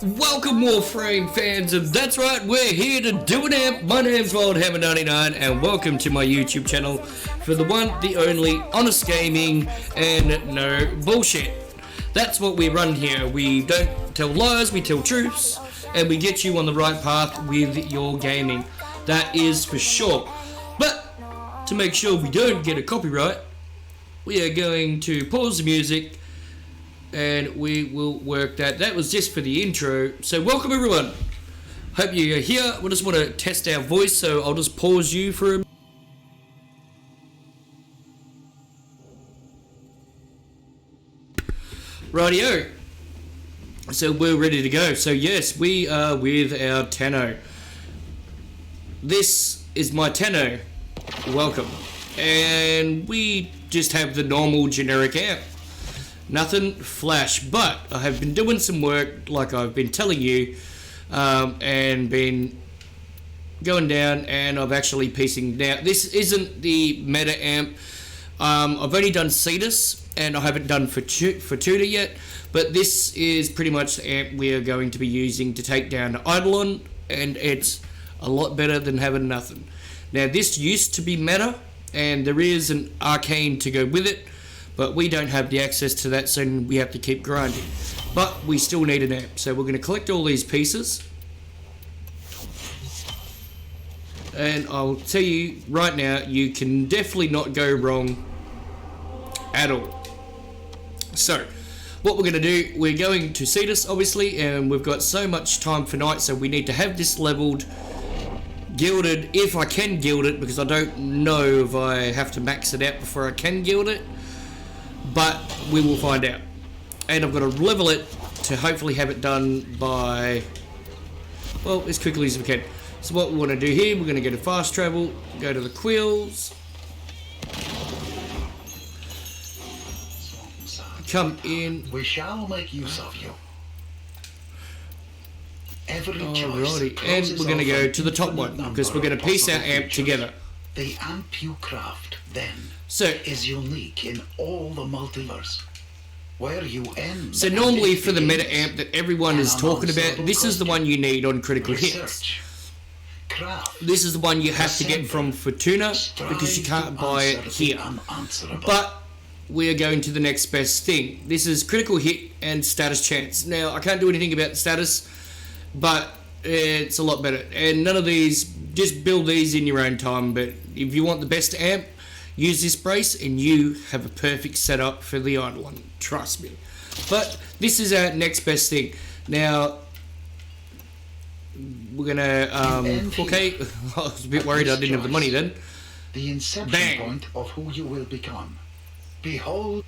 Welcome Warframe fans, and that's right, we're here to do an amp. My name's WildHammer99 and welcome to my YouTube channel for the one, the only, honest gaming and no bullshit. That's what we run here. We don't tell lies, we tell truths, and we get you on the right path with your gaming. That is for sure. But to make sure we don't get a copyright, we are going to pause the music and we will work that. That was just for the intro. So welcome everyone. Hope you're here. We just want to test our voice, so I'll just pause you for a rightio. So we're ready to go. So yes, we are with our Tenno. This is my Tenno. Welcome. And we just have the normal generic amp. Nothing flash, but I have been doing some work like I've been telling you, and been going down, and I've actually piecing down. This isn't the meta amp. I've only done Cetus and I haven't done Fortuna yet, but this is pretty much the amp we are going to be using to take down the Eidolon, and it's a lot better than having nothing. Now this used to be meta and there is an arcane to go with it, but we don't have the access to that, so we have to keep grinding. But we still need an amp, so we're going to collect all these pieces. And I'll tell you right now, you can definitely not go wrong at all. So, what we're going to do, we're going to Cetus, obviously, and we've got so much time for night, so we need to have this leveled, gilded, if I can gild it, because I don't know if I have to max it out before I can gild it. But we will find out, and I've got to level it to hopefully have it done by, well, as quickly as we can. So what we want to do here, we're going to go to fast travel, go to the quills, come in. We shall make use of you. Alrighty, and we're going to go to the top one because we're going to piece our amp together. The amp you craft then So is unique in all the multiverse. Where you end. So normally for the meta amp that everyone is talking about, this is the one you need on critical hits. This is the one you have to get from Fortuna because you can't buy it here. But we are going to the next best thing. This is critical hit and status chance. Now I can't do anything about the status, but it's a lot better. And none of these, just build these in your own time. But if you want the best amp, use this brace and you have a perfect setup for the Eidolon. Trust me. But this is our next best thing. Now we're gonna okay. I was a bit worried I didn't have the money then. The inception Bang. Point of who you will become. Behold,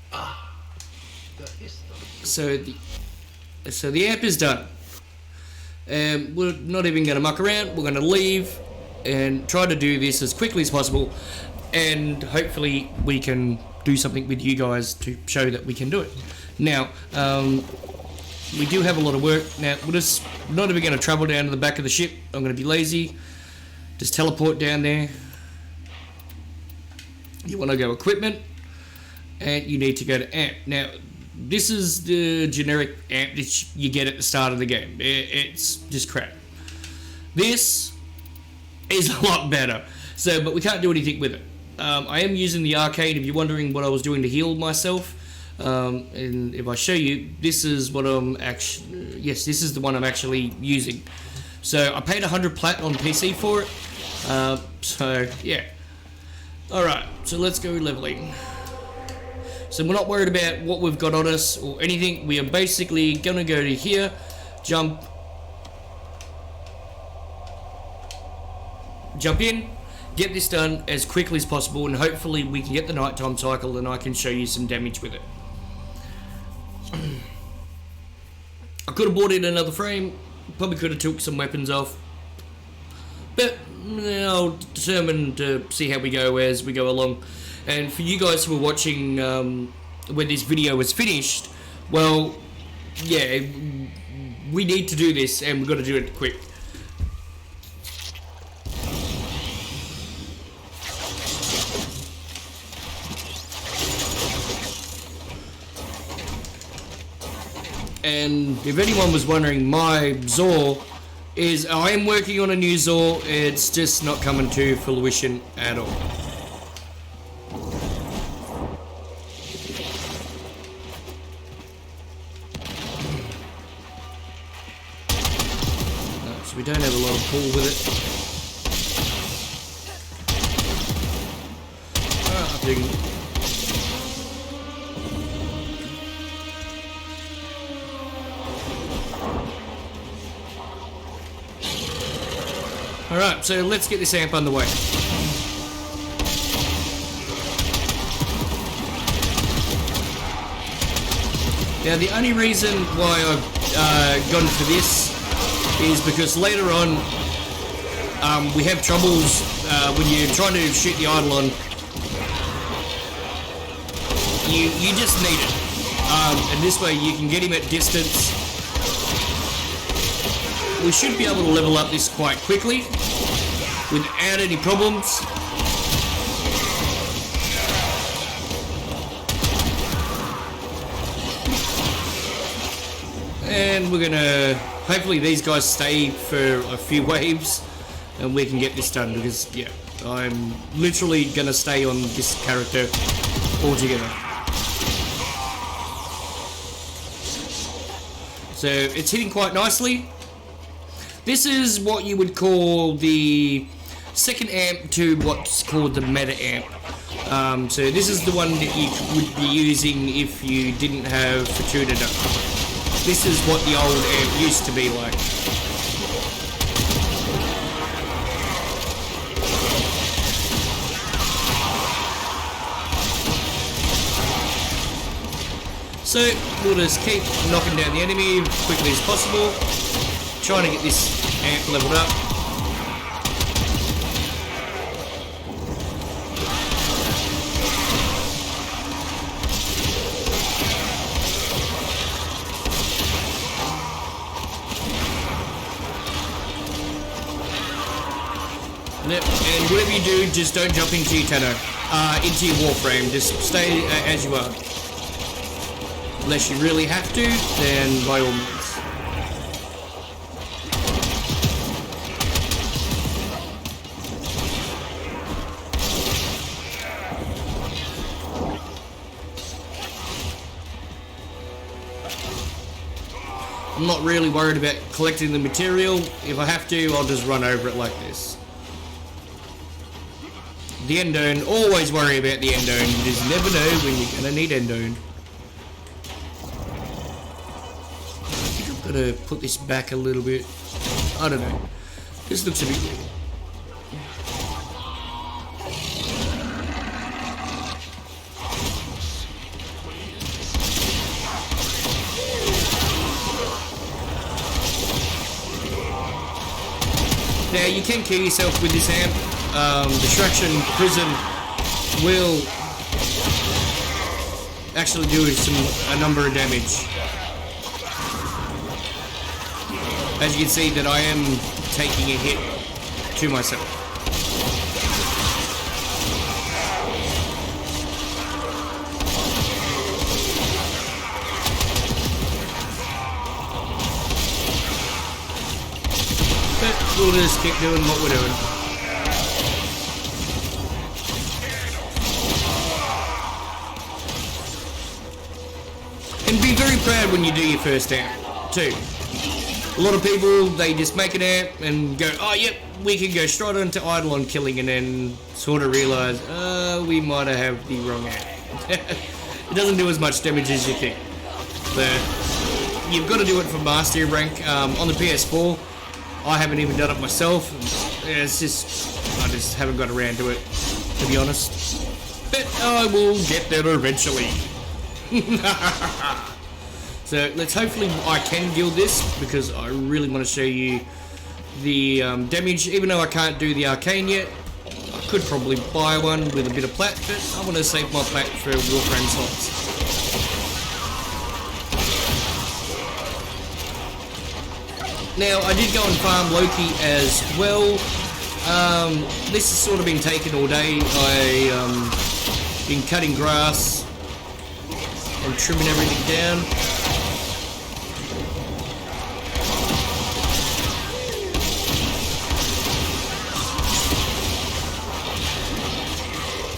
So the amp is done. We're not even going to muck around. We're going to leave and try to do this as quickly as possible, and hopefully we can do something with you guys to show that we can do it. Now we do have a lot of work. Now we're just not even going to travel down to the back of the ship. I'm going to be lazy. Just teleport down there. You want to go equipment, and you need to go to amp. Now this is the generic amp that you get at the start of the game. It's just crap. This is a lot better. So, but we can't do anything with it. I am using the arcade. If you're wondering what I was doing to heal myself, and if I show you, this is what I'm actually. Yes, this is the one I'm actually using. So I paid 100 plat on PC for it. So yeah. All right. So let's go leveling. So we're not worried about what we've got on us or anything. We are basically going to go to here, jump in, get this done as quickly as possible, and hopefully we can get the nighttime cycle and I can show you some damage with it. I could have bought in another frame, probably could have took some weapons off, but I'll determine to see how we go as we go along. And for you guys who are watching when this video is finished, well, yeah, we need to do this and we've got to do it quick. And if anyone was wondering, my Zor is, I am working on a new Zor, it's just not coming to fruition at all. So we don't have a lot of pull with it. I think. Alright, so let's get this amp underway. Now the only reason why I've gone for this is because later on we have troubles when you're trying to shoot the Eidolon. You just need it. And this way you can get him at distance. We should be able to level up this quite quickly without any problems. And we're gonna, hopefully these guys stay for a few waves and we can get this done, because yeah, I'm literally gonna stay on this character altogether. So it's hitting quite nicely. This is what you would call the second amp to what's called the meta amp. So this is the one that you would be using if you didn't have Fortuna. This is what the old amp used to be like. So we'll just keep knocking down the enemy as quickly as possible, trying to get this amp leveled up. Yep, and whatever you do, just don't jump into your Tenno, into your Warframe. Just stay as you are. Unless you really have to, then by all means. I'm not really worried about collecting the material. If I have to, I'll just run over it like this. The endone, always worry about the endone. You just never know when you're gonna need endone. I think I've got to put this back a little bit. I don't know. This looks a bit weird. Now you can kill yourself with this amp. Distraction Prism will actually do a number of damage. As you can see that I am taking a hit to myself. But we'll just keep doing what we're doing. And be very proud when you do your first amp, too. A lot of people, they just make an amp and go, oh yep, we can go straight onto Eidolon killing, and then sort of realise, we might have the wrong amp. It doesn't do as much damage as you think. But you've got to do it for Mastery rank. On the PS4, I haven't even done it myself. It's just, I just haven't got around to it, to be honest. But I will get there eventually. So let's hopefully I can guild this, because I really want to show you the damage. Even though I can't do the arcane yet, I could probably buy one with a bit of plat, but I want to save my plat for Warframe slots. Now I did go and farm Loki as well. This has sort of been taken all day. I been cutting grass and trimming everything down.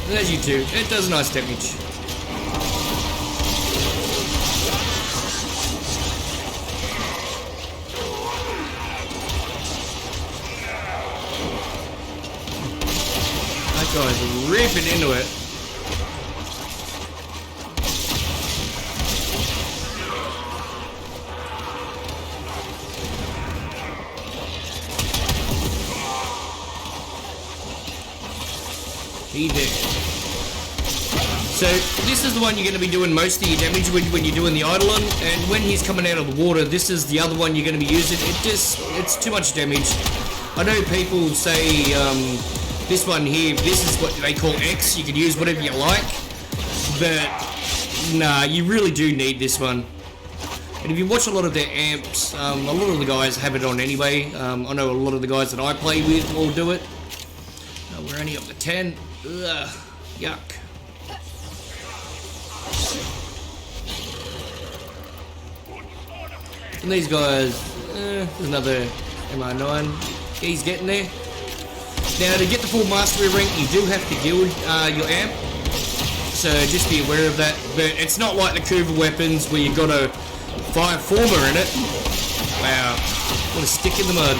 As you do, it does nice damage. That guy's ripping into it. He did. So this is the one you're going to be doing most of your damage when you're doing the Eidolon, and when he's coming out of the water, this is the other one you're going to be using. It's too much damage. I know people say this one here, this is what they call X, you can use whatever you like, but nah, you really do need this one. And if you watch a lot of their amps, a lot of the guys have it on anyway. I know a lot of the guys that I play with will do it. We're only up to 10. Ugh, yuck. And these guys, there's another MR9. He's getting there. Now, to get the full mastery rank, you do have to gild your amp. So just be aware of that. But it's not like the Kuva weapons where you've got a 5-former in it. Wow. What a stick in the mud.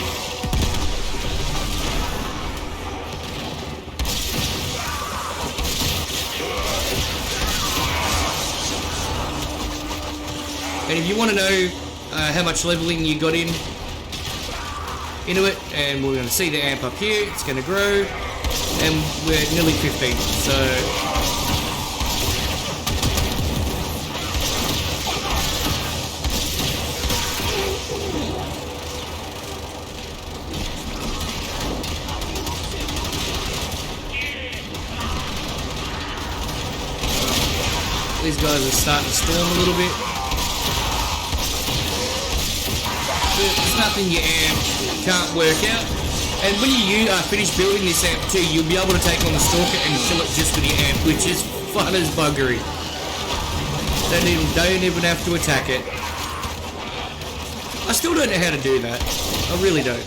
And if you want to know how much leveling you got into it, and we're going to see the amp up here, it's going to grow, and we're at nearly 15, so... These guys are starting to storm a little bit. There's nothing your amp can't work out. And when you finish building this amp too, you'll be able to take on the Stalker and kill it just with your amp, which is fun as buggery. Don't even have to attack it. I still don't know how to do that. I really don't.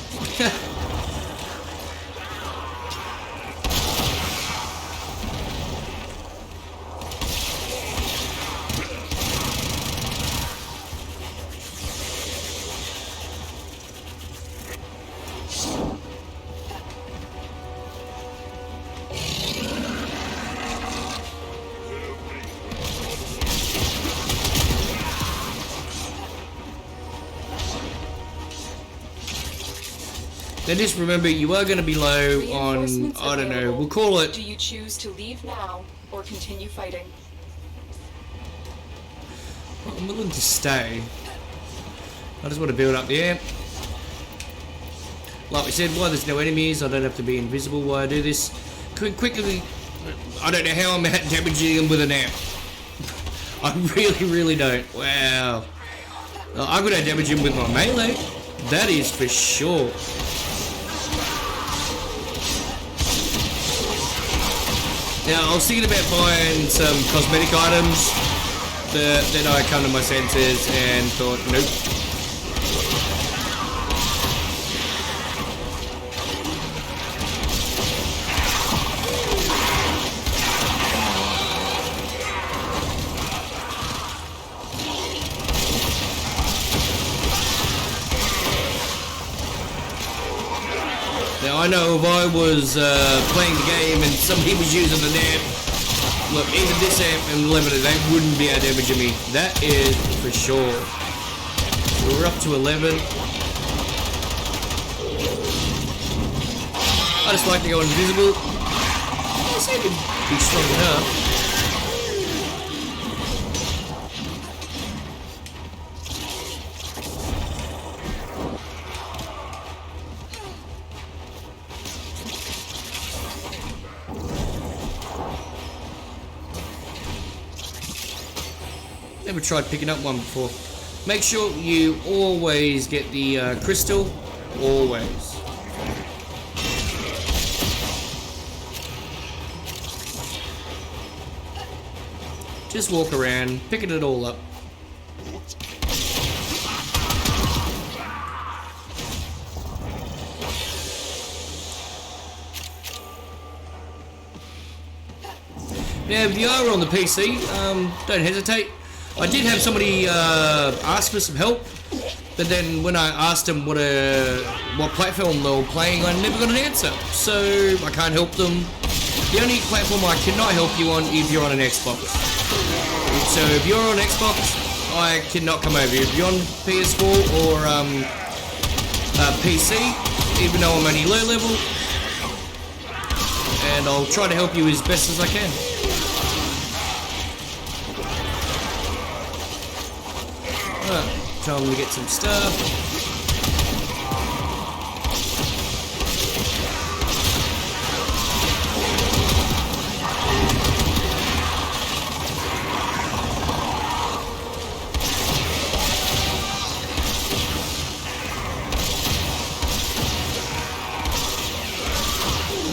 Now just remember, you are going to be low on, I don't know, we'll call it... Do you choose to leave now, or continue fighting? I'm willing to stay. I just want to build up the amp. Like we said, while there's no enemies, I don't have to be invisible while I do this. Quickly, I don't know how I'm out damaging them with an amp. I really don't. Wow. I'm going to damage him with my melee. That is for sure. Now, I was thinking about buying some cosmetic items, but then I come to my senses and thought, nope. Now I know if I was playing the game and somebody was using an amp, look, even this amp and limited, they wouldn't be able to damage me. That is for sure. So we're up to 11. I just like to go invisible. I seem to be strong enough. Never tried picking up one before. Make sure you always get the crystal. Always. Just walk around, picking it all up. Now, if you are on the PC, don't hesitate. I did have somebody ask for some help, but then when I asked them what platform they were playing, I never got an answer. So I can't help them. The only platform I cannot help you on if you're on an Xbox. So if you're on Xbox, I cannot come over. If you're on PS4 or PC, even though I'm only low level, and I'll try to help you as best as I can. Time to get some stuff.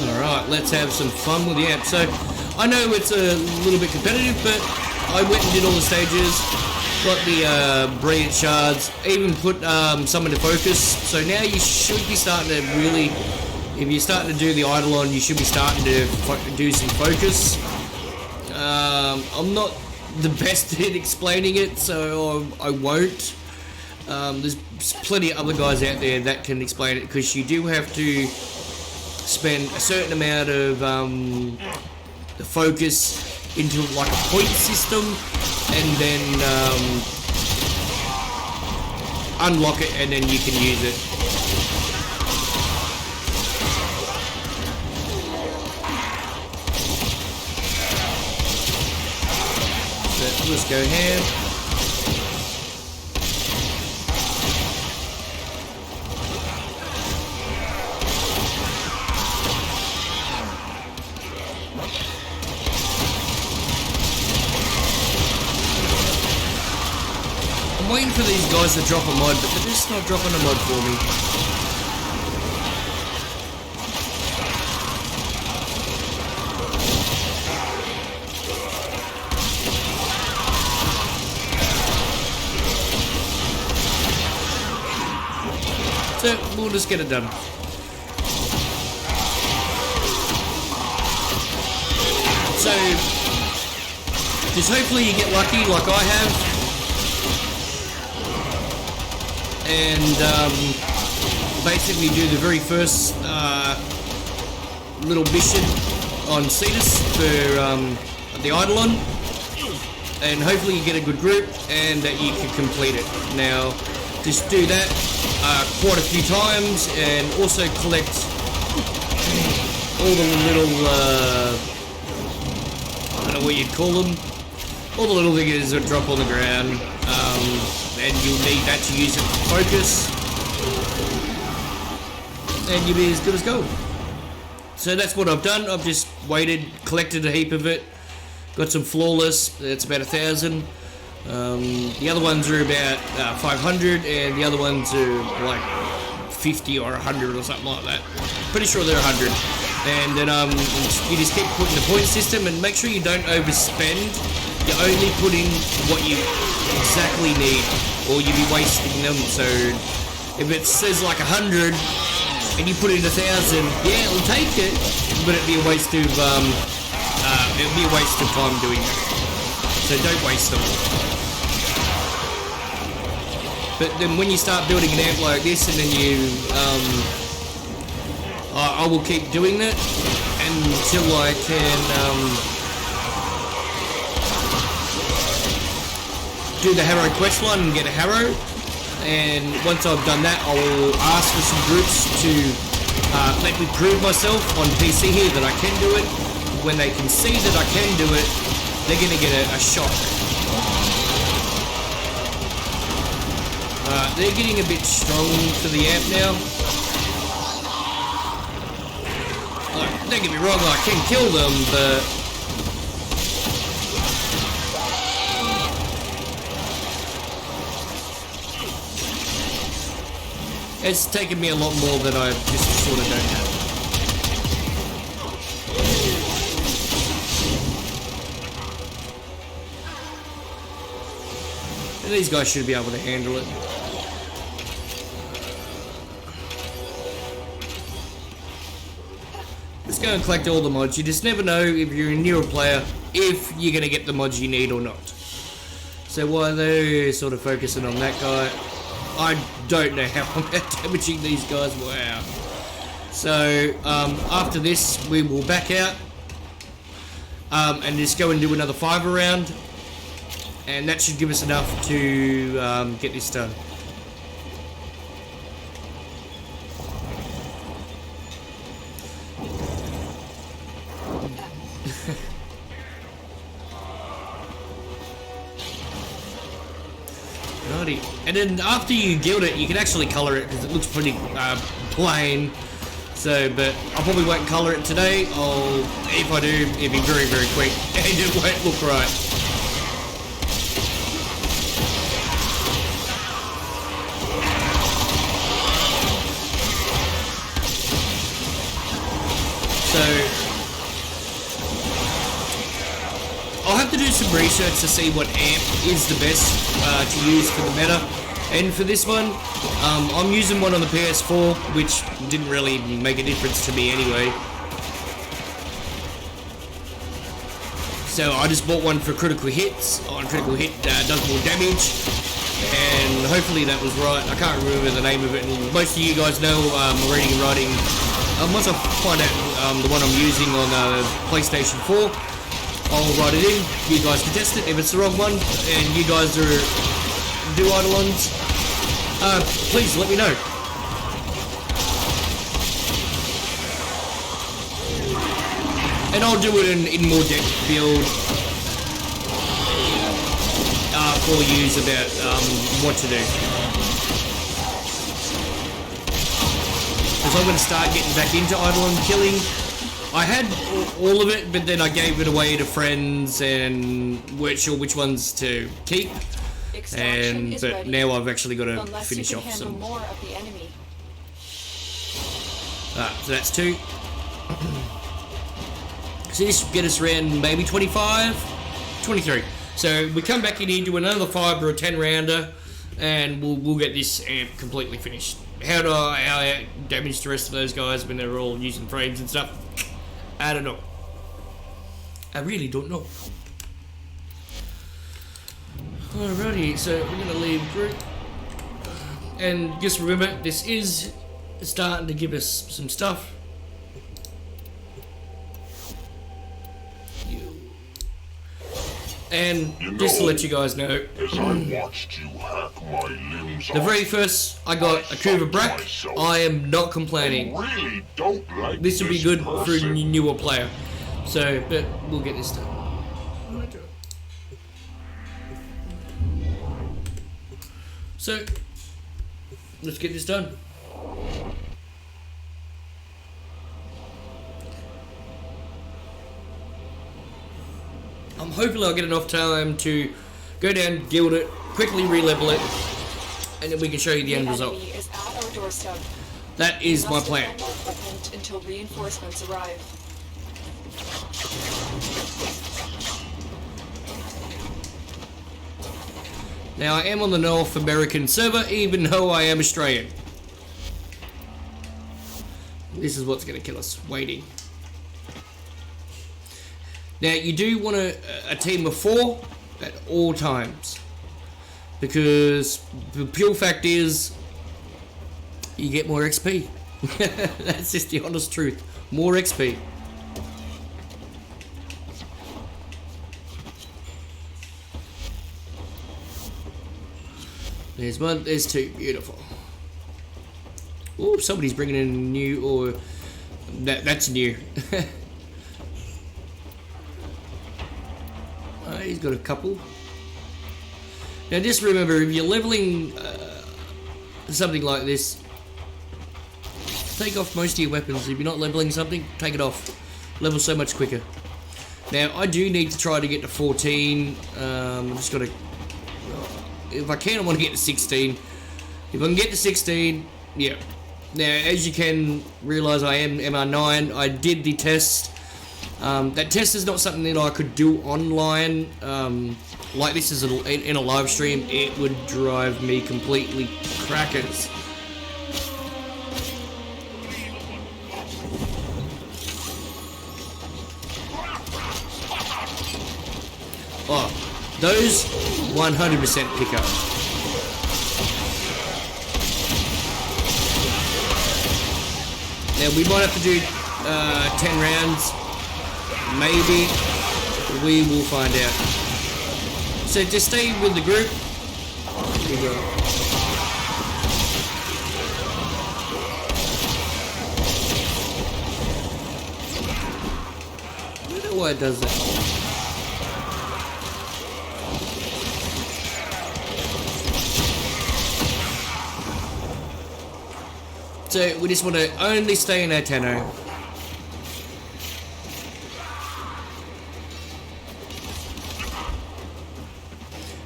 Alright, let's have some fun with the app. So, I know it's a little bit competitive, but I went and did all the stages. Got the brilliant shards, even put some into focus, so now you should be starting to really, if you're starting to do the Eidolon, you should be starting to do some focus. I'm not the best at explaining it, so I won't. There's plenty of other guys out there that can explain it, because you do have to spend a certain amount of the focus into like a point system, and then unlock it, and then you can use it. So let's go ahead. I'm waiting for these guys to drop a mod, but they're just not dropping a mod for me. So, we'll just get it done. So, just hopefully you get lucky like I have. And basically do the very first little mission on Cetus for the Eidolon, and hopefully you get a good group and that you can complete it. Now, just do that quite a few times, and also collect all the little I don't know what you'd call them, all the little things that drop on the ground. And you'll need that to use it for focus, and you'll be as good as gold. So that's what I've done. I've just waited, collected a heap of it, got some flawless, that's about 1,000. The other ones are about 500, and the other ones are like 50 or 100 or something like that. Pretty sure they're 100. And then you just keep putting the point system, and make sure you don't overspend. You're only putting what you exactly need, or you'll be wasting them. So if it says like 100 and you put in 1,000, yeah, it'll take it, but it'd be a waste of time doing that. So don't waste them. But then when you start building an amp like this, and then you I will keep doing that until I can do the Harrow quest line and get a Harrow, and once I've done that, I will ask for some groups to let me prove myself on PC here that I can do it. When they can see that I can do it, they're going to get a shock. They're getting a bit strong for the amp now. Like, don't get me wrong, I can kill them, but it's taken me a lot more than I just sort of don't have. And these guys should be able to handle it. Just go and collect all the mods. You just never know if you're a newer player if you're going to get the mods you need or not. So while they're sort of focusing on that guy, I don't know how I'm damaging these guys. Wow. So after this we will back out and just go and do another 5 round, and that should give us enough to get this done. Righty. And then after you gild it, you can actually color it because it looks pretty plain. So, but I probably won't colour it today. If I do, it'll be very, very quick, and it won't look right. So, I'll have to do some research to see what amp is the best to use for the meta. And for this one, I'm using one on the PS4, which didn't really make a difference to me anyway. So I just bought one for critical hits. On critical hit does more damage, and hopefully that was right. I can't remember the name of it, and most of you guys know I'm reading and writing. Once I find out the one I'm using on PlayStation 4, I'll write it in. You guys can test it. If it's the wrong one, and you guys do Eidolons, please let me know. And I'll do it in more depth build for yous about what to do. Because I'm going to start getting back into Eidolon killing. I had all of it, but then I gave it away to friends and weren't sure which ones to keep. But now I've actually got to finish off some. More of the enemy. So that's 2. So this should get us around maybe 25, 23. So we come back in here, do another 5 or a 10 rounder, and we'll get this amp completely finished. How do I damage the rest of those guys when they're all using frames and stuff? I don't know. I really don't know. Alrighty, so we're going to leave group. And just remember, this is starting to give us some stuff. And just to let you guys know, the very first I got a Kuva Brack, I am not complaining. This would be good for a newer player. So, but we'll get this done. So, let's get this done. Hopefully I'll get enough time to go down, gild it, quickly re-level it, and then we can show you the end result. Is at our doorstep. That is my plan. Until reinforcements arrive. Now I am on the North American server, even though I am Australian. This is what's going to kill us, waiting. Now you do want a team of 4 at all times, because the pure fact is you get more XP. That's just the honest truth. More XP. There's 1, there's 2. Beautiful. Oh, somebody's bringing in a new, or that's new. He's got a couple. Now just remember, if you're leveling something like this, take off most of your weapons. If you're not leveling something, take it off. Level so much quicker. Now I do need to try to get to 14. I'm just got to, if I can, I want to get to 16. If I can get to 16, yeah. Now as you can realise, I am MR9. I did the test. That test is not something that I could do online. Like this is in a live stream, it would drive me completely crackers. Oh, those 100% pick up. Now we might have to do 10 rounds, maybe. We will find out. So just stay with the group. Here we go. I don't know why it does that. So we just want to only stay in our Tenno.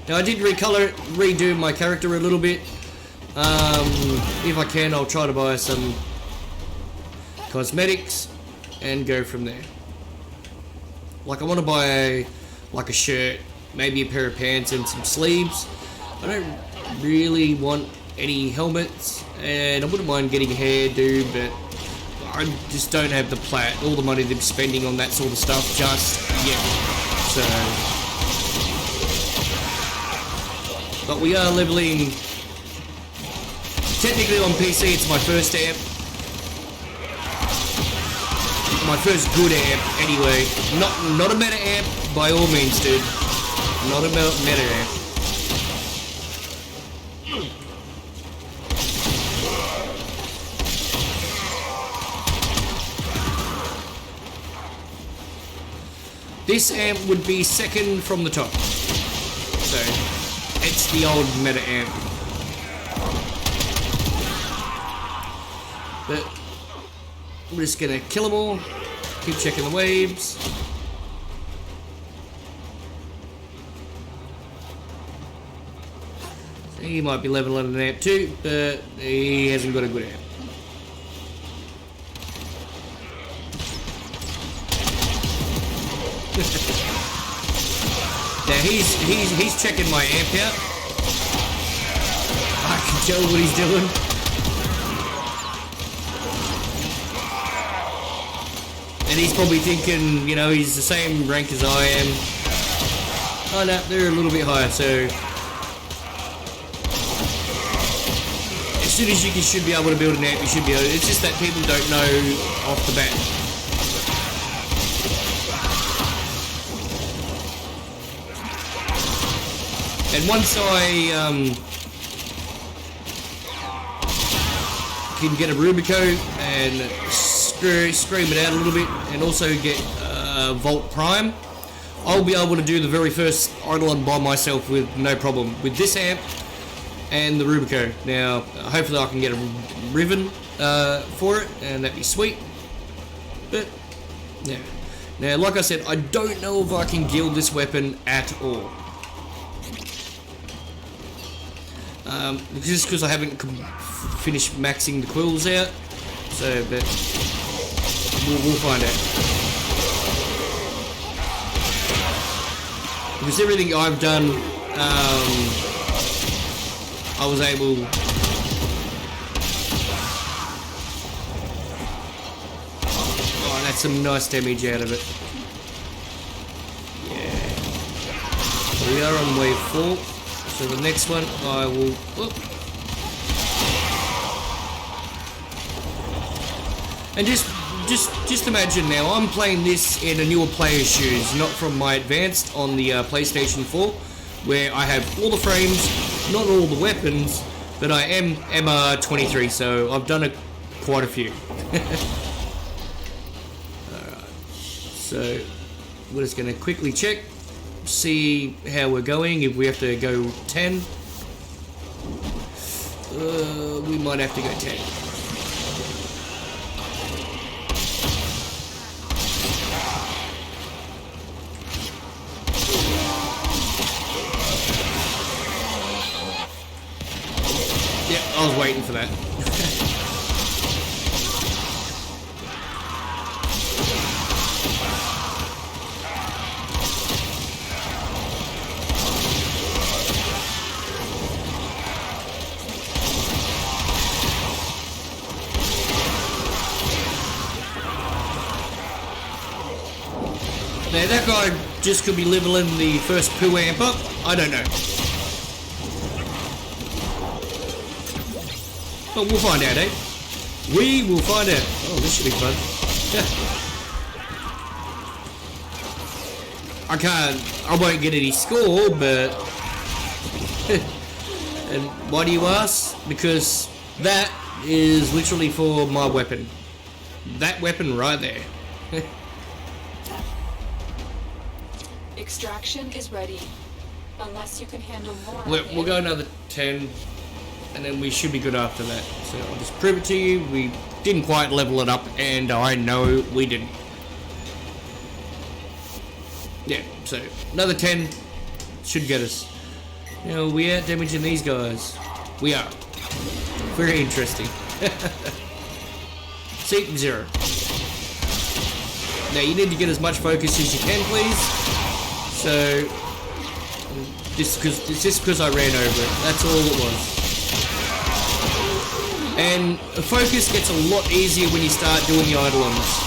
Now I did redo my character a little bit. If I can, I'll try to buy some cosmetics and go from there. Like I want to buy like a shirt, maybe a pair of pants and some sleeves. I don't really want any helmets, and I wouldn't mind getting a hairdo, but I just don't have the all the money they're spending on that sort of stuff just yet. So, but we are leveling. Technically on PC, it's my first amp. My first good amp, anyway. Not a meta amp by all means, dude. Not a meta amp. This amp would be second from the top. So, it's the old meta amp. But, we're just gonna kill them all. Keep checking the waves. So he might be leveling an amp too, but he hasn't got a good amp. Now he's checking my amp out. I can tell what he's doing. And he's probably thinking, you know, he's the same rank as I am. Oh no, they're a little bit higher, so as soon as you should be able to build an amp, you should be able to. It's just that people don't know off the bat. And once I can get a Rubico and scream it out a little bit, and also get Volt Prime, I'll be able to do the very first Eidolon by myself with no problem with this amp and the Rubico. Now, hopefully I can get a Riven for it, and that'd be sweet. But yeah, now like I said, I don't know if I can guild this weapon at all. Just because I haven't finished maxing the quills out, so but we'll find out. Because everything I've done, I was able. Oh, that's some nice damage out of it. Yeah. We are on wave 4. So the next one I will. Whoop. And just imagine now, I'm playing this in a newer player's shoes, not from my advanced on the PlayStation 4, where I have all the frames, not all the weapons, but I am MR23, so I've done quite a few. Alright, so we're just going to quickly check, see how we're going. If we have to go 10, we might have to go 10. Yep, I was waiting for that. Now that guy just could be leveling the first poo amp up. I don't know. But we'll find out, eh? We will find out. Oh, this should be fun. I won't get any score, but... And why do you ask? Because that is literally for my weapon. That weapon right there. Extraction is ready. Unless you can handle more. We'll go another 10, and then we should be good after that. So I'll just prove it to you. We didn't quite level it up, and I know we didn't. Yeah, so another 10 should get us. You know, we are damaging these guys. We are. Very interesting. Seat 0. Now you need to get as much focus as you can, please. So, just because I ran over it. That's all it was. And focus gets a lot easier when you start doing the eidolons.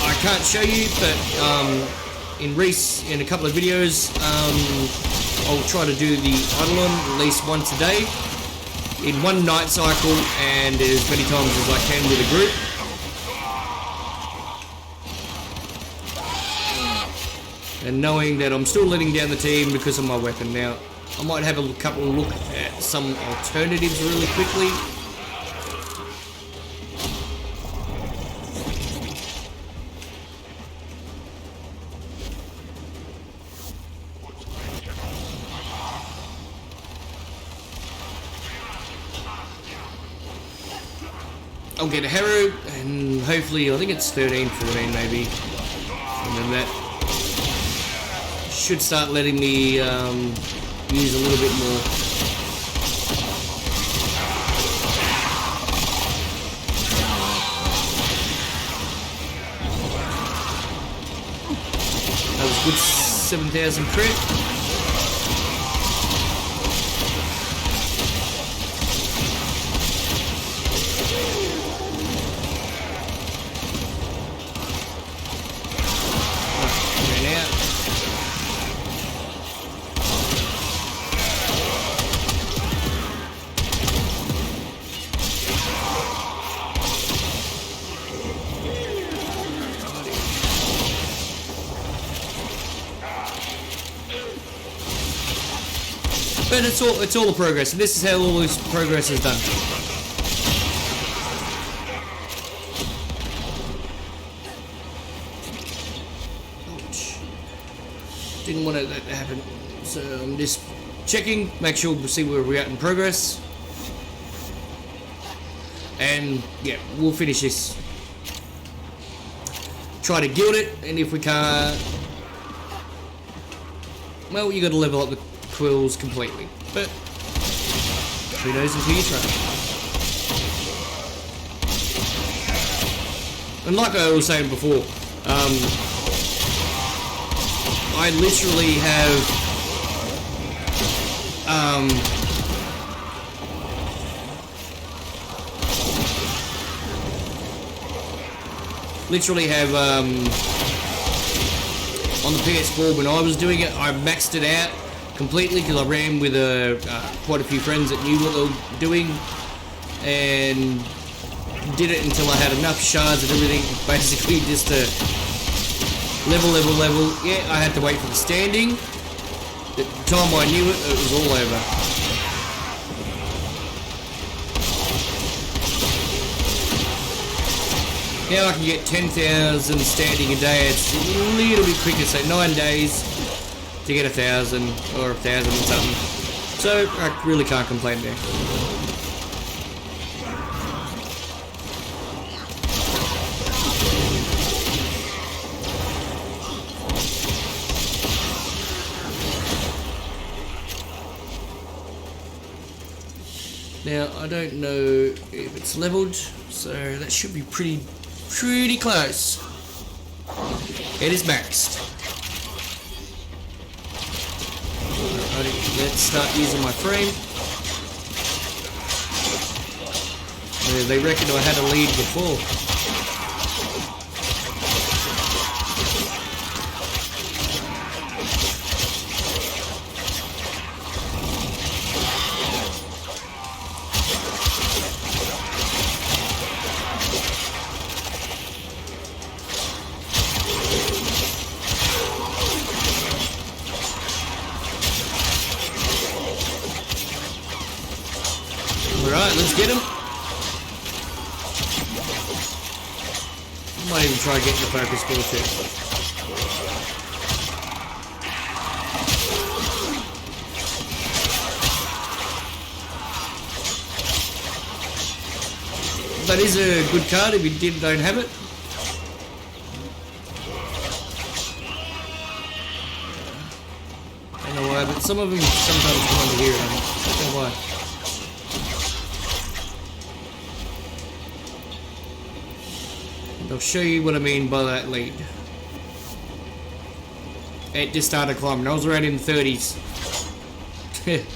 I can't show you, but in a couple of videos, I'll try to do the eidolon at least once a day in one night cycle and as many times as I can with a group. And knowing that I'm still letting down the team because of my weapon. Now, I might have a couple of look at some alternatives really quickly. I'll get a Harrow, and hopefully, I think it's 13, 14 maybe. And then that should start letting me use a little bit more. That was good 7,000 crit. But it's all the progress, and this is how all this progress is done. Ouch. Didn't want that to happen, so I'm just checking, make sure we see where we're at in progress. And yeah, we'll finish this. Try to guild it, and if we can't, well, you got to level up the quills completely, but who knows until you try. And like I was saying before, I literally have on the PS4 when I was doing it, I maxed it out completely because I ran with quite a few friends that knew what they were doing, and did it until I had enough shards and everything, basically just to level. Yeah, I had to wait for the standing. The time I knew it, it was all over. Now I can get 10,000 standing a day. It's a little bit quicker, so 9 days to get 1,000 or 1,000 and something. So I really can't complain there. Now I don't know if it's leveled, so that should be pretty close. It is maxed. Let's start using my frame. They reckon I had a lead before. Alright, let's get him. Might even try getting the focus ball too. That is a good card if you don't have it. I don't know why, but some of them sometimes come under here. I don't know why. And I'll show you what I mean by that lead. It just started climbing. I was around in the 30s.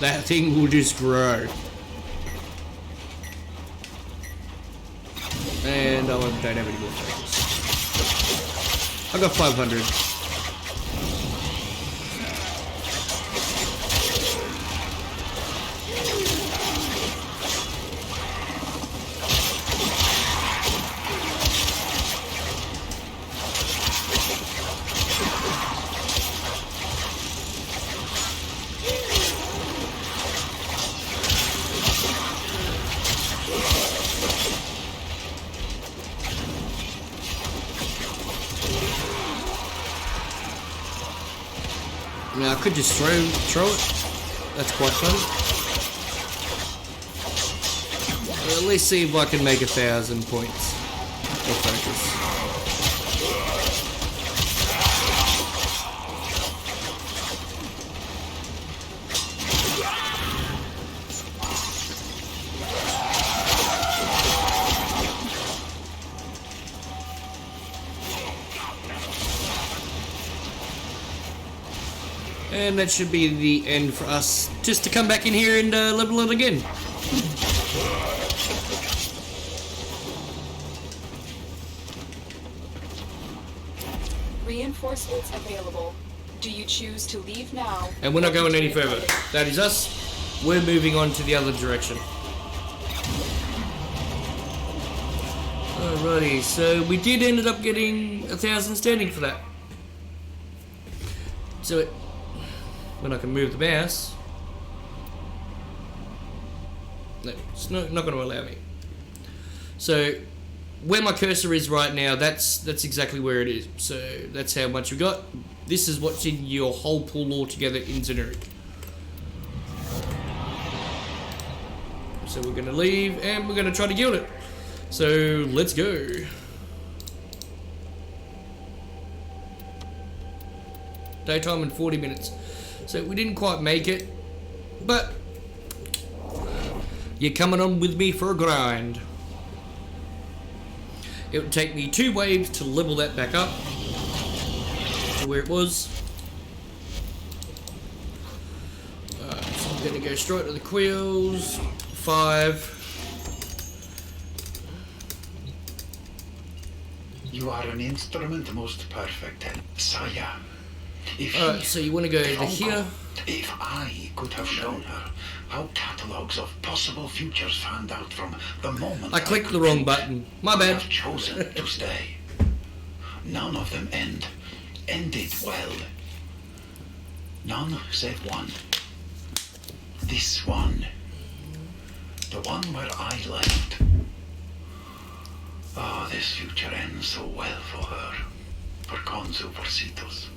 That thing will just grow. And I don't have any more focus. I got 500. Now I could just throw it. That's quite funny. Well, at least see if I can make 1,000 points of focus. And that should be the end for us, just to come back in here and level it again. Reinforcements available. Do you choose to leave now? And we're not going any further. That is us. We're moving on to the other direction. Alrighty, so we did end up getting 1,000 standing for that. So when I can move the mouse, no, it's not going to allow me. So where my cursor is right now, that's exactly where it is. So that's how much we got. This is what's in your whole pool altogether in generic. So we're going to leave and we're going to try to guild it. So let's go. Daytime in 40 minutes. So we didn't quite make it, but you're coming on with me for a grind. It would take me 2 waves to level that back up to where it was. So I'm going to go straight to the quills. 5. You are an instrument most perfect, Saya. Alright, so you want to go to here. If I could have shown her how catalogues of possible futures fanned out from the moment I clicked the wrong button. My bad. I've chosen to stay. None of them ended well. None save one. This one. The one where I left. Oh, this future ends so well for her. For Konzu Porcitos.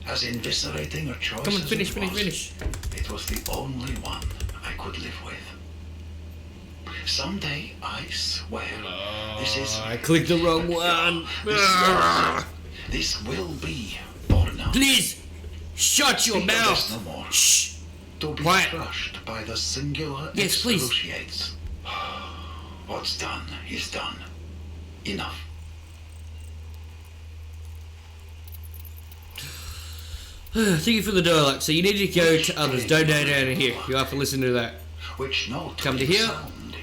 As inviscerating a choice. Come on, finish. It was the only one I could live with. Someday, I swear, this is... I clicked the wrong one. This will be born out. Please, shut your mouth. No more. Shh. To be Quiet. crushed by the singular Yes, please. excruciates. What's done is done. Enough. Thank you for the dialogue. So you need to go to others. Don't go down here. You have to listen to that. Which note Come to here. Sound.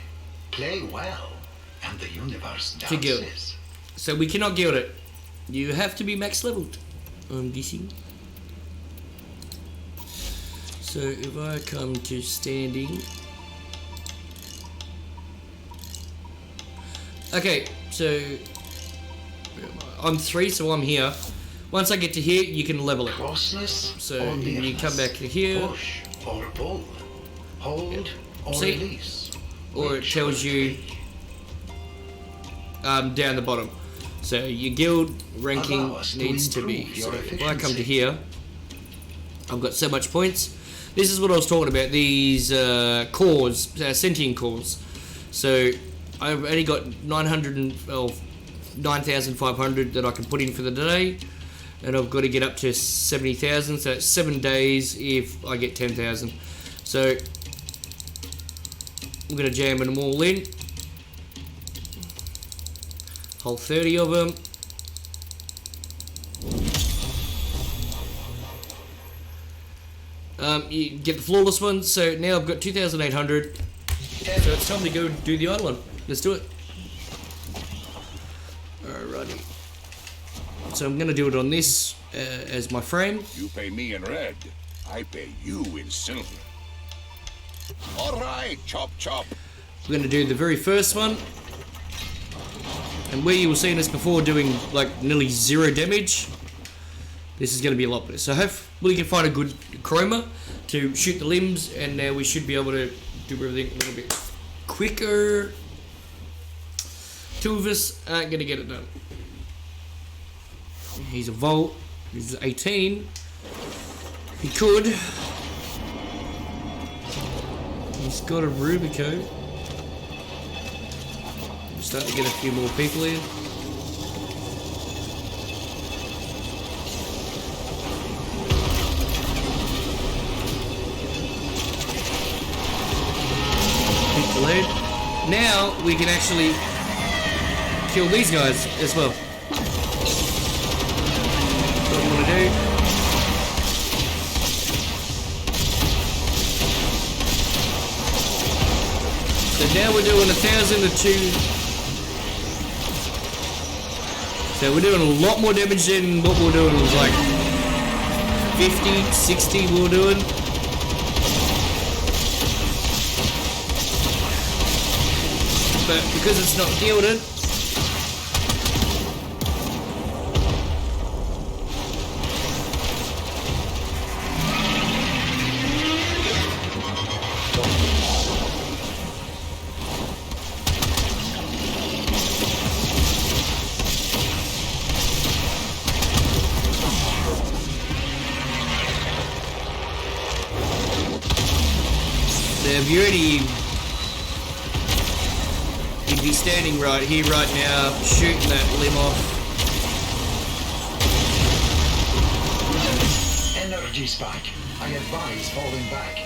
Play well, and the universe To guild. dances. So we cannot guild it. You have to be max leveled. I'm guessing. So if I come to standing. Okay, so I'm 3, so I'm here. Once I get to here, you can level it. Closeness So or you nearness. come back to here. Push or pull. Hold or See? release. or it tells you down the bottom. So your guild ranking needs to be. So if I come to here, I've got so much points. This is what I was talking about. These cores, sentient cores. So I've only got 9,500 that I can put in for the day, and I've got to get up to 70,000. So it's 7 days if I get 10,000. So I'm gonna jam them all in. Whole 30 of them. You get the flawless one. So now I've got 2,800. So it's time to go do the other one. Let's do it. Alrighty. So I'm gonna do it on this as my frame. You pay me in red, I pay you in silver. All right, chop chop. We're gonna do the very first one. And where you were seeing us before doing like nearly 0 damage, this is going to be a lot better. So hopefully we can find a good chroma to shoot the limbs, and now we should be able to do everything a little bit quicker. 2 of us aren't going to get it done. He's a Volt. He's 18. He could. He's got a Rubico. Starting to get a few more people in. Hit the lead. Now we can actually kill these guys as well. What we want to do. So now we're doing 1,000 to 2. So we're doing a lot more damage than what we were doing. It was like 50, 60 we were doing. But because it's not gilded, if you'd be standing right here right now, shooting that limb off. Energy spike. I advise falling back.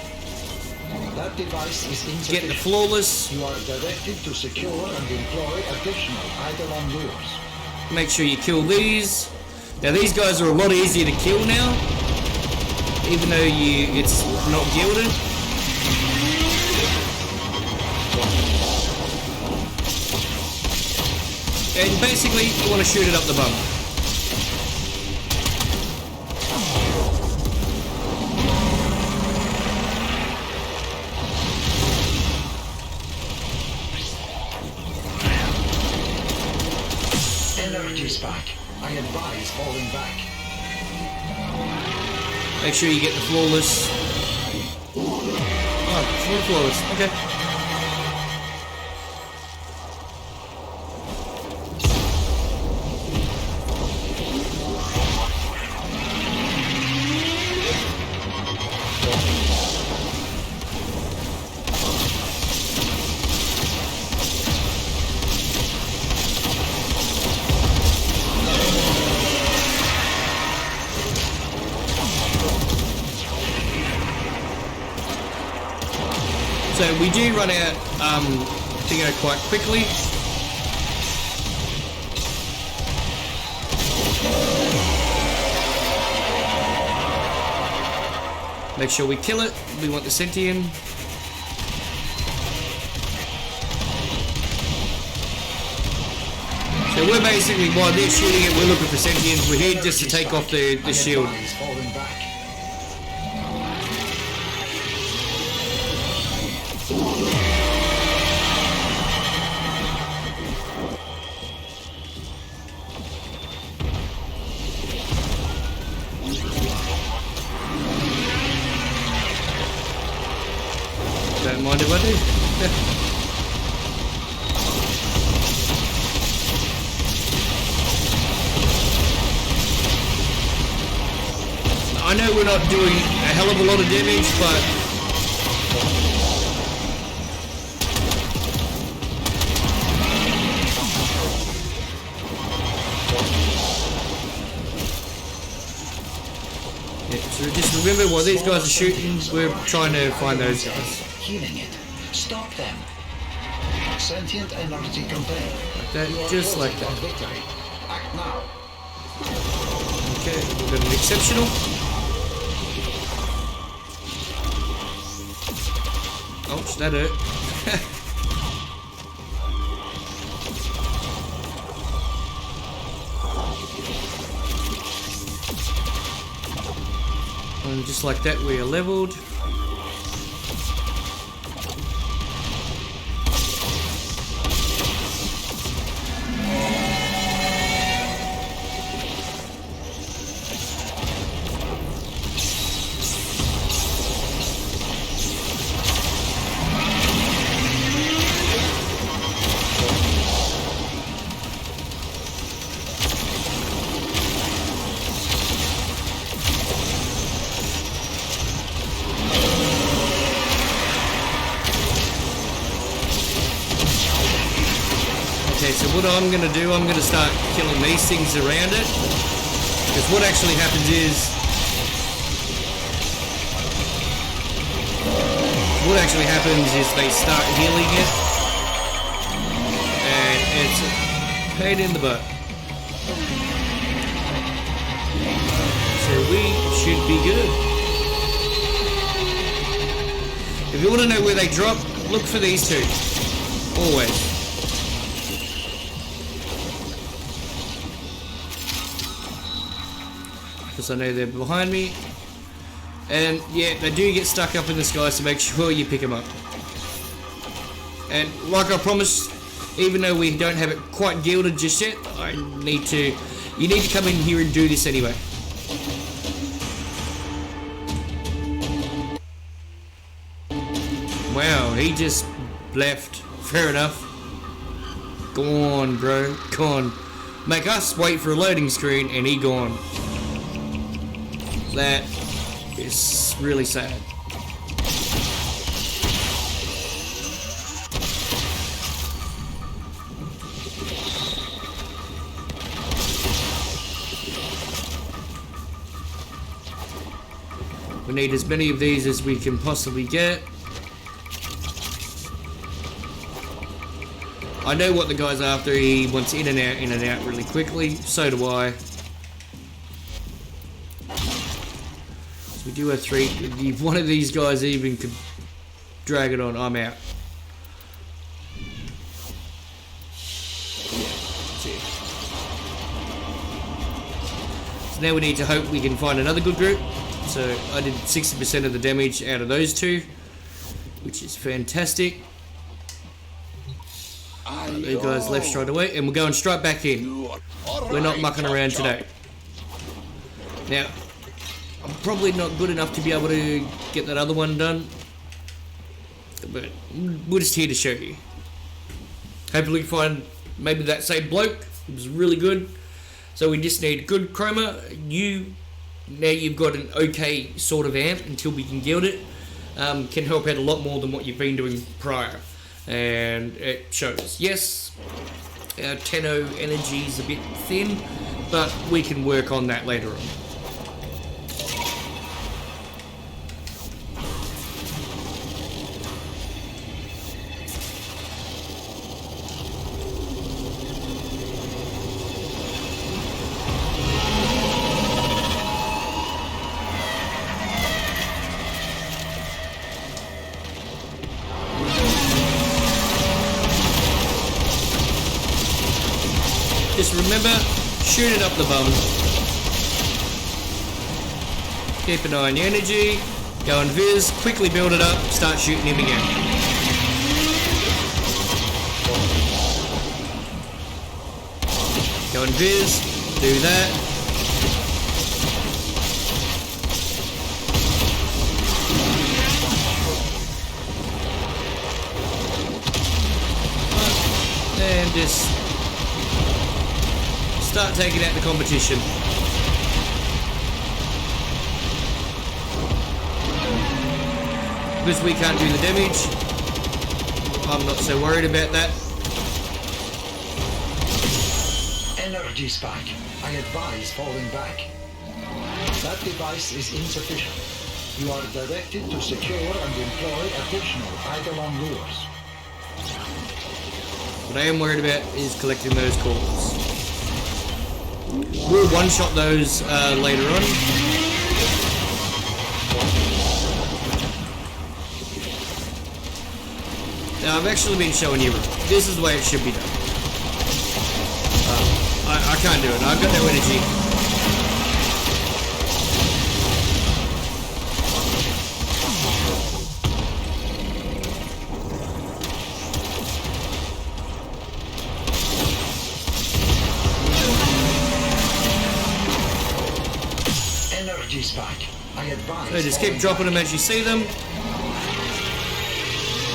That device is insufficient. Get the flawless. You are directed to secure and employ additional Eidolon lures. Make sure you kill these. Now these guys are a lot easier to kill now, even though it's not gilded. And basically, you want to shoot it up the bum. Energy spike. I advise falling back. Make sure you get the flawless. Oh, it's not flawless. Okay. So we do run out, quite quickly. Make sure we kill it. We want the sentient. So we're basically, while they're shooting it, we're looking for sentients. We're here just to take off the shield. Don't mind if I do. I know we're not doing a hell of a lot of damage, but yeah, so just remember while these guys are shooting, we're trying to find those guys. Healing it. Stop them. Sentient energy contained. Like that, just like that. Victory. Act now. Okay, we've got an exceptional. Ouch, that hurt. And just like that, we are leveled. Okay, so what I'm going to do, I'm going to start killing these things around it. Because what actually happens is... they start healing it. And it's a pain in the butt. So we should be good. If you want to know where they drop, look for these two. Always. Because I know they're behind me. And yeah, they do get stuck up in the sky, so make sure you pick them up. And like I promised, even though we don't have it quite gilded just yet, you need to come in here and do this anyway. Wow, he just left. Fair enough. Go on, bro. Go on. Make us wait for a loading screen and he gone. That is really sad. We need as many of these as we can possibly get. I know what the guy's after. He wants in and out really quickly. So do I. We do have 3. If one of these guys even could drag it on, I'm out. So now we need to hope we can find another good group. So I did 60% of the damage out of those 2, which is fantastic. The guys left straight away, and we're going straight back in. We're not mucking around today. Now, I'm probably not good enough to be able to get that other one done, but we're just here to show you. Hopefully find maybe that same bloke. It was really good. So we just need good chroma. Now you've got an okay sort of amp until we can gild it. Can help out a lot more than what you've been doing prior. And it shows. Yes, our 10.0 energy is a bit thin, but we can work on that later on. Just remember, shoot it up the bum. Keep an eye on your energy. Go and viz, quickly build it up, start shooting him again. Go and viz, do that. And just start taking out the competition. Because we can't do the damage, I'm not so worried about that. Energy spike. I advise falling back. That device is insufficient. You are directed to secure and employ additional Eidolon lures. What I am worried about is collecting those cores. We'll one-shot those later on. Now, I've actually been showing you, this is the way it should be done. I can't do it, I've got no energy. Energy spike. I advise. So just keep dropping them as you see them.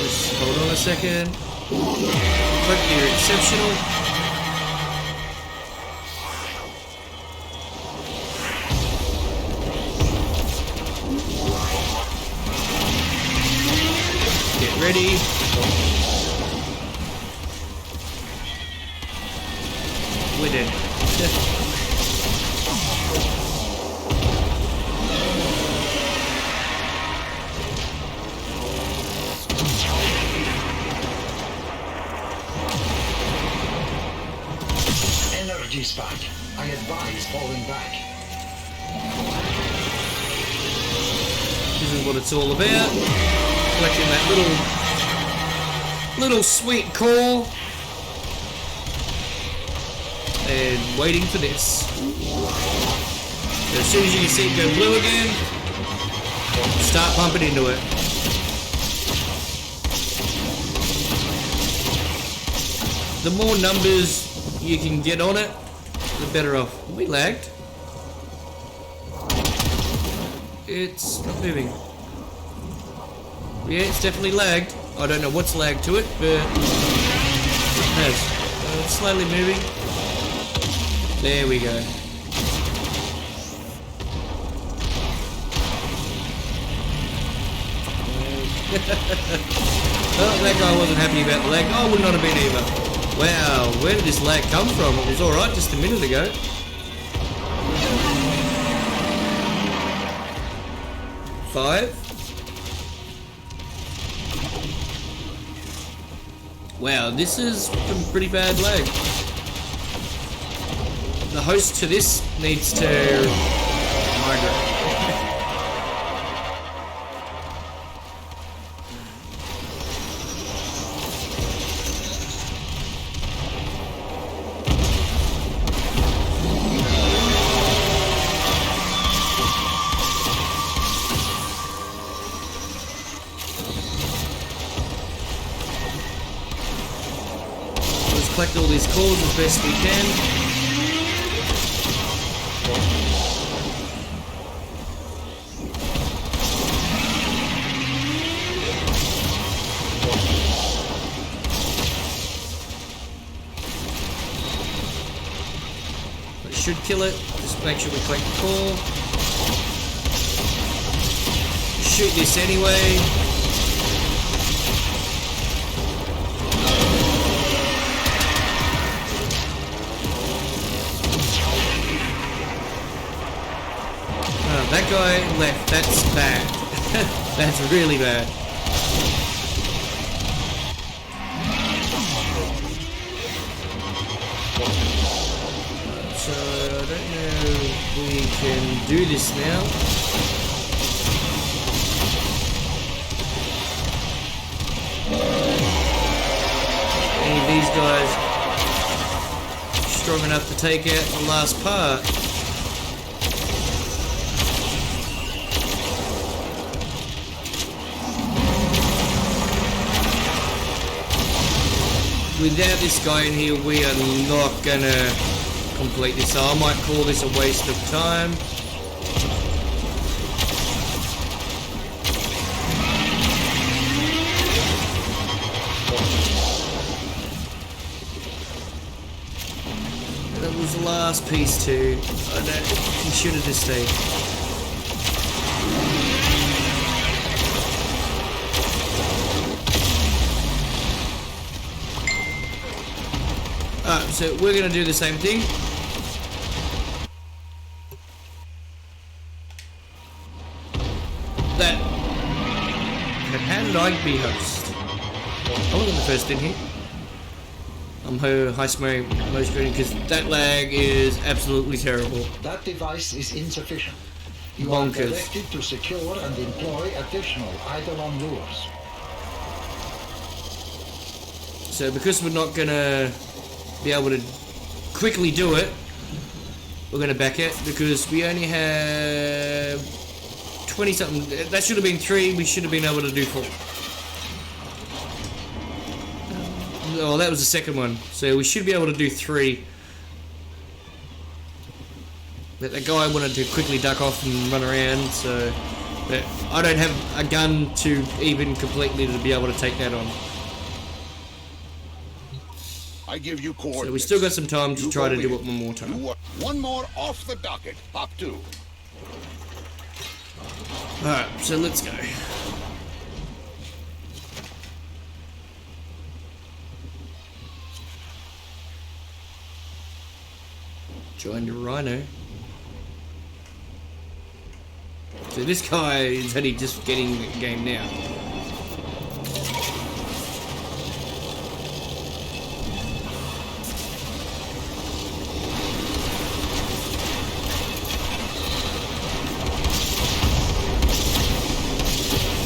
Just hold on a second. Click, you're exceptional. Get ready. We did. Energy spike. I advise falling back. This is what it's all about. Collecting that little sweet core. And waiting for this. As soon as you can see it go blue again, start pumping into it. The more numbers you can get on it, the better off. We lagged. It's not moving. Yeah, it's definitely lagged. I don't know what's lagged to it, but it has. It's slowly moving. There we go. Oh, that guy wasn't happy about the lag. I would not have been either. Wow, where did this lag come from? It was alright just a minute ago. Five. Wow, this is some pretty bad lag. The host to this needs to migrate. Collect all these cores as best we can. It should kill it. Just make sure we collect the core. Shoot this anyway. That guy left. That's bad. That's really bad. So I don't know if we can do this now. Any of these guys strong enough to take out the last part? Without this guy in here, we are not gonna complete this. So I might call this a waste of time. That was the last piece too. I don't. He should have just stayed. Alright, so we're gonna do the same thing. That. How did I be host? I wasn't the first in here. I'm heist mode screen because that lag is absolutely terrible. That device is insufficient. You Bonkers. are directed to secure and employ additional Eidolon lures. So because we're not gonna be able to quickly do it, we're gonna back it because we only have 20 something. That should have been 3. We should have been able to do 4. Oh, that was the second one. So we should be able to do 3. But that guy wanted to quickly duck off and run around, so but I don't have a gun to even completely to be able to take that on. I give you coordinates. So we still got some time to You try to go do in. it one more time. You one more off the docket. Hop 2. Alright, so let's go. Join the Rhino. So this guy is only just getting the game now.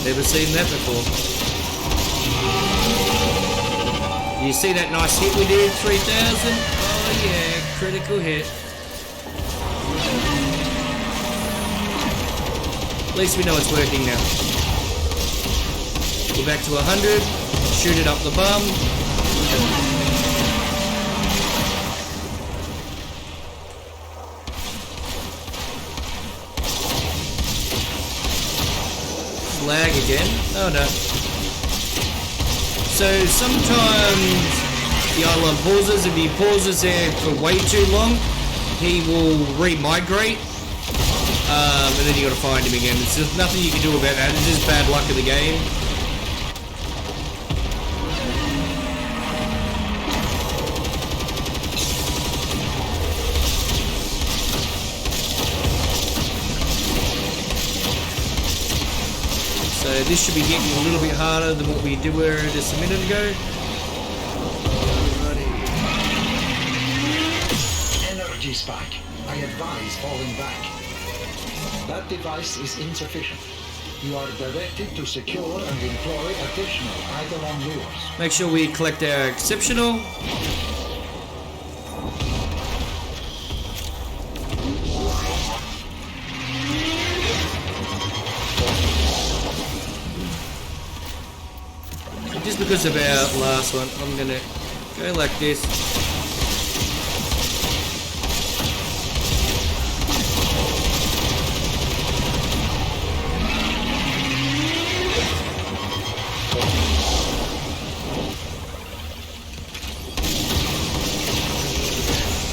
Never seen that before. You see that nice hit we did? 3,000? Oh yeah, critical hit. At least we know it's working now. Go back to 100, shoot it up the bum. Lag again. Oh no. So sometimes the Island pauses. If he pauses there for way too long, he will re-migrate. And then you gotta find him again. There's just nothing you can do about that. It's just bad luck of the game. So this should be getting a little bit harder than what we were just a minute ago. Energy spike. I advise falling back. That device is insufficient. You are directed to secure and employ additional Eidolon lures. Make sure we collect our exceptional. Just because of our last one, I'm gonna go like this.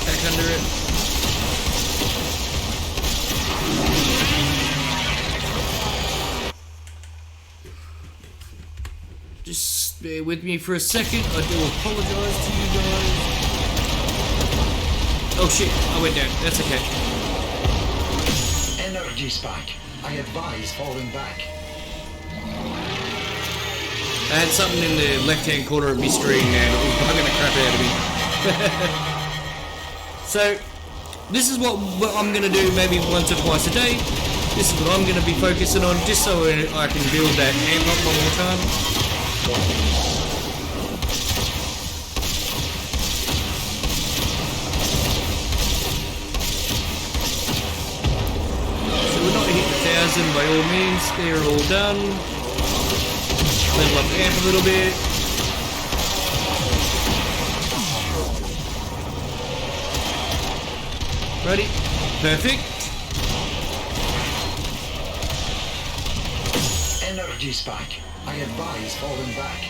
Back under it. Just bear with me for a second. I do apologize to you guys. Oh shit, I went down. That's okay. Energy spike. I advise falling back. I had something in the left-hand corner of my screen and it was bugging the crap out of me. So, this is what I'm going to do maybe once or twice a day. This is what I'm going to be focusing on just so I can build that amp up one more time. So we're not hitting 1,000 by all means. They're all done. Level up the amp a little bit. Ready? Perfect. Energy spike. I advise falling back.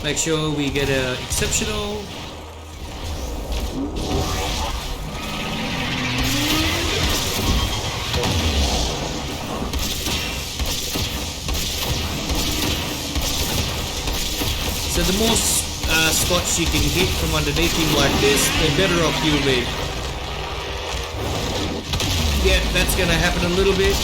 Make sure we get a exceptional. So the more spots you can hit from underneath him like this, the better off you'll be. Yeah, that's going to happen a little bit.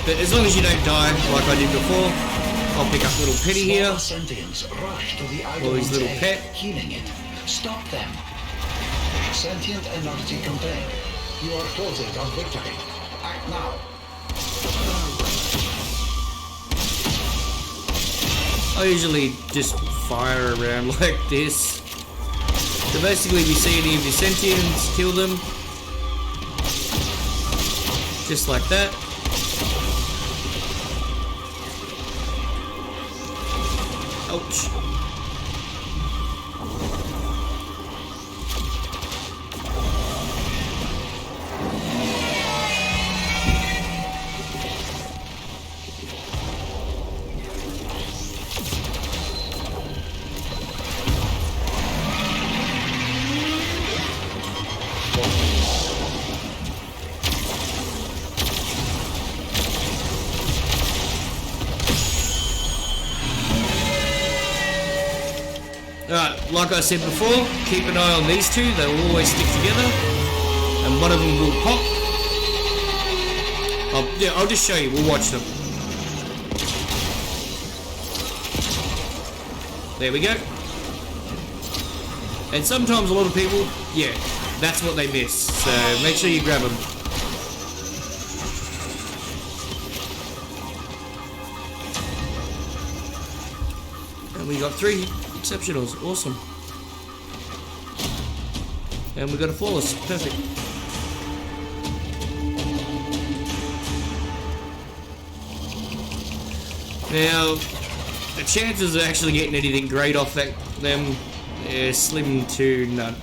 But as long as you don't die like I did before, I'll pick up little Petty here. Or his little pet. Healing it. Stop them. Sentient energy contained. You are closing on victory. Act now. I usually just fire around like this. So basically if you see any of your sentients, kill them. Just like that. Ouch. Like I said before, keep an eye on these two, they will always stick together, and one of them will pop. I'll just show you, we'll watch them. There we go. And sometimes a lot of people, yeah, that's what they miss, so make sure you grab them. And we got 3 exceptionals, awesome. And we got a flawless, perfect. Now, the chances of actually getting anything great off them is slim to none.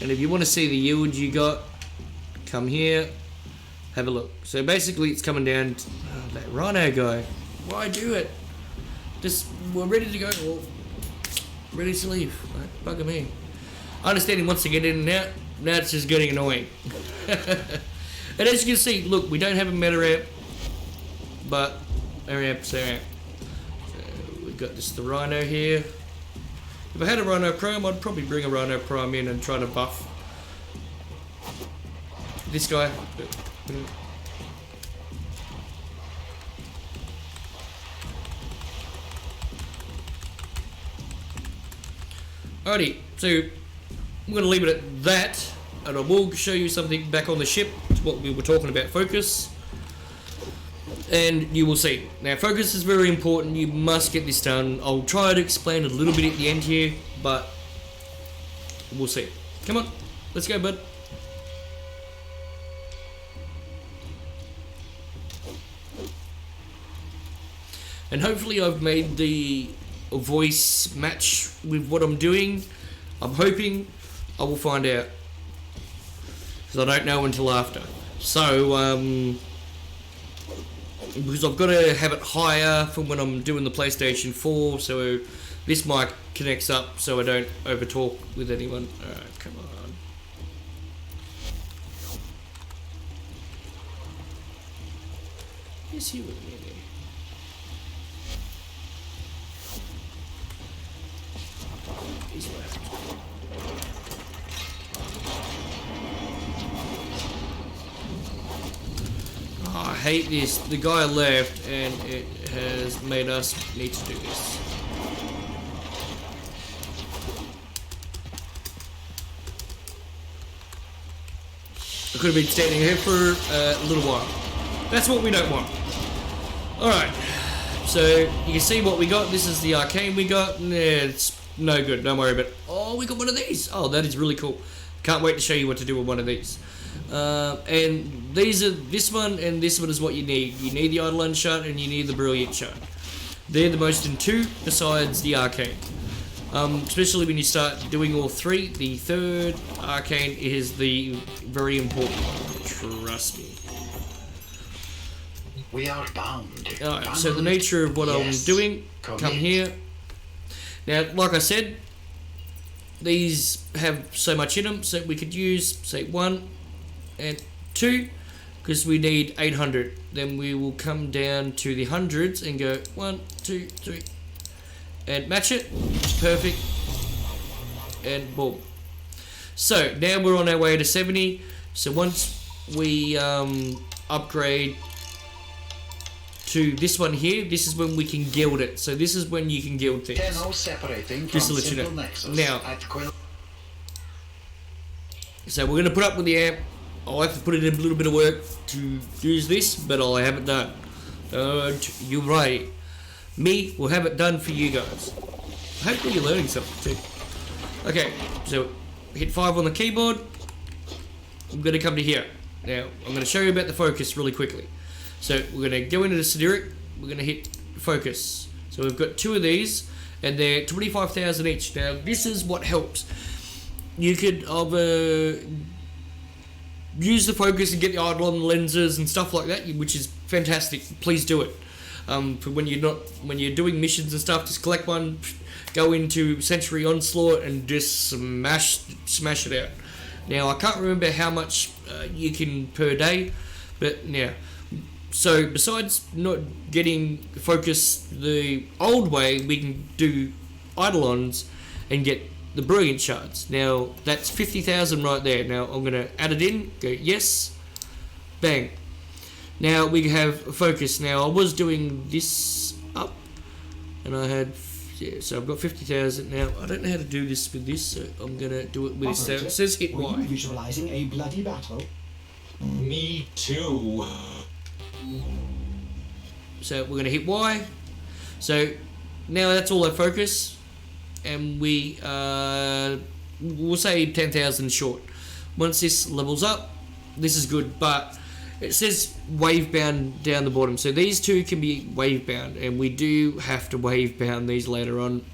And if you want to see the yield you got, come here, have a look. So basically it's coming down to that rhino guy. Why do it? Just, we're ready to go, or ready to leave. Like, bugger me. I understand he wants to get in and out. Now it's just getting annoying. And as you can see, look, we don't have a meta amp, but our amp's our amp. So we've got just the Rhino here. If I had a Rhino Prime, I'd probably bring a Rhino Prime in and try to buff this guy. Alrighty, so I'm going to leave it at that, and I will show you something back on the ship, what we were talking about, focus, and you will see. Now focus is very important, you must get this done. I'll try to explain a little bit at the end here, but we'll see. Come on, let's go, bud. And hopefully I've made the voice match with what I'm doing. I'm hoping. I will find out, because I don't know until after. So because I've got to have it higher from when I'm doing the PlayStation 4, so this mic connects up so I don't over talk with anyone. Alright, come on. Yes, you with me. He's left. Oh, I hate this. The guy left and it has made us need to do this. I could have been standing here for a little while. That's what we don't want. Alright. So you can see what we got. This is the arcane we got. Nah, it's no good, don't worry about it. Oh, we got one of these. Oh, that is really cool. Can't wait to show you what to do with one of these. And these are, this one and this one is what you need. You need the Eidolon shot and you need the Brilliant shot. They're the most in two, besides the arcane. Especially when you start doing all three, the third arcane is the very important one. Trust me. We are bound. Alright, so the nature of what I'm doing, come here. Now, like I said, these have so much in them, so we could use, say, 1 and 2, because we need 800. Then we will come down to the hundreds and go 1, 2, 3, and match it. Perfect. And boom. So now we're on our way to 70. So once we upgrade to this one here, this is when we can gild it. So this is when you can gild things. Separating Just to from let you know. simple nexus Now, at Quill. so we're going to put up with the amp. I'll have to put in a little bit of work to use this, but I have it done. You're right. Me will have it done for you guys. Hopefully you're learning something too. Okay, so hit 5 on the keyboard. I'm going to come to here. Now, I'm going to show you about the focus really quickly. So we're going to go into the Sideric. We're going to hit focus. So we've got 2 of these, and they're 25,000 each. Now, this is what helps. You could use the focus and get the Eidolon lenses and stuff like that, which is fantastic. Please do it. For when you're doing missions and stuff, just collect one, go into Century Onslaught and just smash it out. Now I can't remember how much you can per day, but yeah. So besides not getting focus the old way, we can do Eidolons and get the Brilliant Shards. Now that's 50,000 right there. Now I'm going to add it in, go yes, bang. Now we have focus. Now I was doing this up and I had, yeah, so I've got 50,000. Now I don't know how to do this with this, so I'm going to do it with this. So it says hit Were Y. you visualizing a bloody battle? Me too. So we're going to hit Y. So now that's all our focus, and we'll say 10,000 short. Once this levels up, this is good, but it says wave bound down the bottom. So these two can be wave bound, and we do have to wave bound these later on,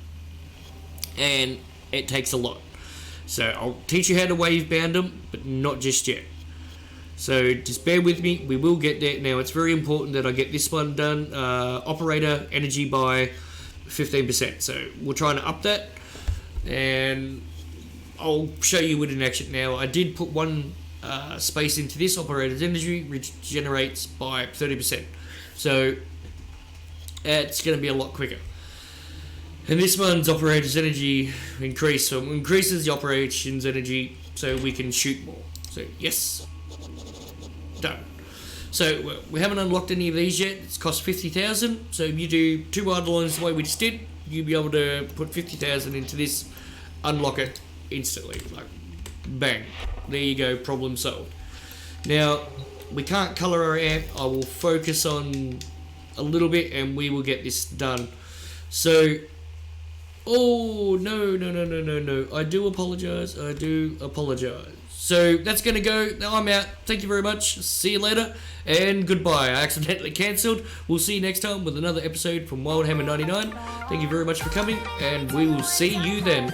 and it takes a lot. So I'll teach you how to wave bound them, but not just yet. So just bear with me, we will get there. Now it's very important that I get this one done, operator energy by 15%. So we're trying to up that, and I'll show you it in action. Now I did put one space into this operator's energy, regenerates by 30%. So it's going to be a lot quicker. And this one's operator's energy increase, so it increases the operations energy so we can shoot more. So yes. Done. So we haven't unlocked any of these yet. It's cost 50,000. So if you do 2 Eidolons the way we just did, you'll be able to put 50,000 into this, unlock it instantly. Like bang. There you go, problem solved. Now we can't color our amp. I will focus on a little bit and we will get this done. So oh no. I do apologize. So that's going to go. Now I'm out. Thank you very much. See you later. And goodbye. I accidentally cancelled. We'll see you next time with another episode from Wildhammer 99. Thank you very much for coming. And we will see you then.